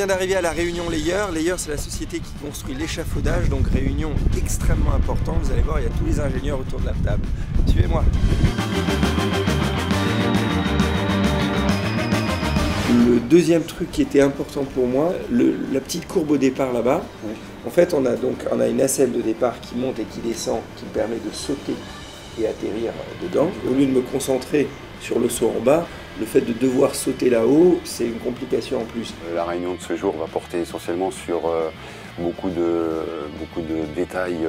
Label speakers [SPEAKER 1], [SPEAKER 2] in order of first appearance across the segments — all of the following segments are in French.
[SPEAKER 1] vient d'arriver à la réunion Layer. Layer, c'est la société qui construit l'échafaudage, donc réunion extrêmement importante. Vous allez voir, il y a tous les ingénieurs autour de la table. Suivez-moi. Le deuxième truc qui était important pour moi, la petite courbe au départ là-bas. Oui. En fait, on a une nacelle de départ qui monte et qui descend, qui me permet de sauter et atterrir dedans. Au lieu de me concentrer sur le saut en bas, le fait de devoir sauter là-haut, c'est une complication en plus.
[SPEAKER 2] La réunion de ce jour va porter essentiellement sur beaucoup de détails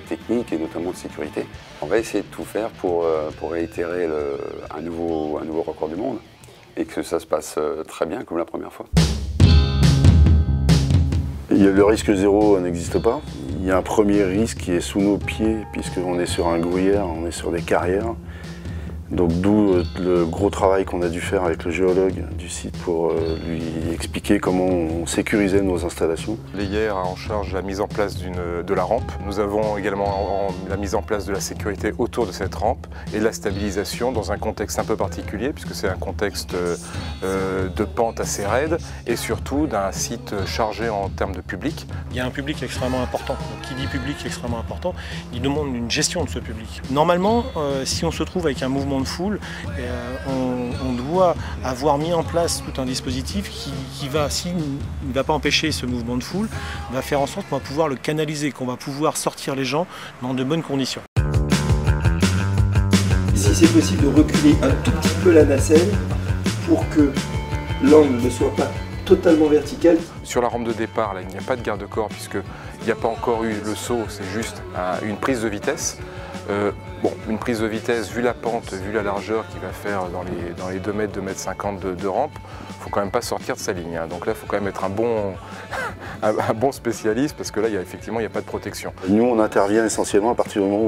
[SPEAKER 2] techniques et notamment de sécurité. On va essayer de tout faire pour réitérer un nouveau record du monde et que ça se passe très bien comme la première fois.
[SPEAKER 3] Le risque zéro n'existe pas. Il y a un premier risque qui est sous nos pieds puisqu'on est sur un gruyère, on est sur des carrières. Donc d'où le gros travail qu'on a dû faire avec le géologue du site pour lui expliquer comment on sécurisait nos installations.
[SPEAKER 4] Layer a en charge la mise en place de la rampe. Nous avons également la mise en place de la sécurité autour de cette rampe et de la stabilisation dans un contexte un peu particulier puisque c'est un contexte de pente assez raide et surtout d'un site chargé en termes de public.
[SPEAKER 5] Il y a un public extrêmement important. Donc, qui dit public extrêmement important, il demande une gestion de ce public. Normalement, si on se trouve avec un mouvement de foule, on doit avoir mis en place tout un dispositif qui va, s'il ne va pas empêcher ce mouvement de foule, va faire en sorte qu'on va pouvoir le canaliser, qu'on va pouvoir sortir les gens dans de bonnes conditions.
[SPEAKER 1] Si c'est possible de reculer un tout petit peu la nacelle pour que l'angle ne soit pas totalement vertical.
[SPEAKER 4] Sur la rampe de départ, là, il n'y a pas de garde-corps puisqu'il n'y a pas encore eu le saut, c'est juste une prise de vitesse. Une prise de vitesse, vu la pente, vu la largeur qu'il va faire dans les 2 mètres, 2 mètres 50 de rampe, il ne faut quand même pas sortir de sa ligne. Hein. Donc là, il faut quand même être un bon spécialiste parce que là, effectivement, il n'y a pas de protection.
[SPEAKER 3] Nous, on intervient essentiellement à partir du moment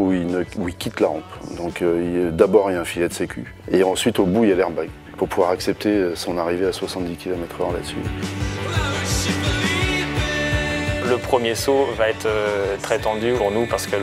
[SPEAKER 3] où il quitte la rampe. Donc d'abord, il y a un filet de sécu. Et ensuite, au bout, il y a l'airbag pour pouvoir accepter son arrivée à 70 km/h là-dessus.
[SPEAKER 6] Le premier saut va être très tendu pour nous parce qu'il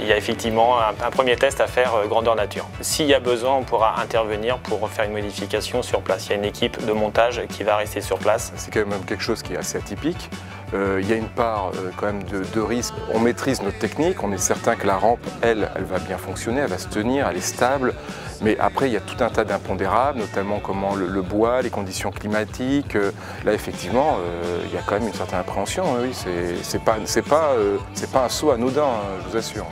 [SPEAKER 6] y a effectivement un premier test à faire grandeur nature. S'il y a besoin, on pourra intervenir pour faire une modification sur place. Il y a une équipe de montage qui va rester sur place.
[SPEAKER 4] C'est quand même quelque chose qui est assez atypique. Il y a une part quand même de risque. On maîtrise notre technique, on est certain que la rampe, elle va bien fonctionner, elle va se tenir, elle est stable. Mais après, il y a tout un tas d'impondérables, notamment comment le bois, les conditions climatiques. Là, effectivement, il y a quand même une certaine appréhension. Hein, oui, c'est pas un saut anodin, je vous assure.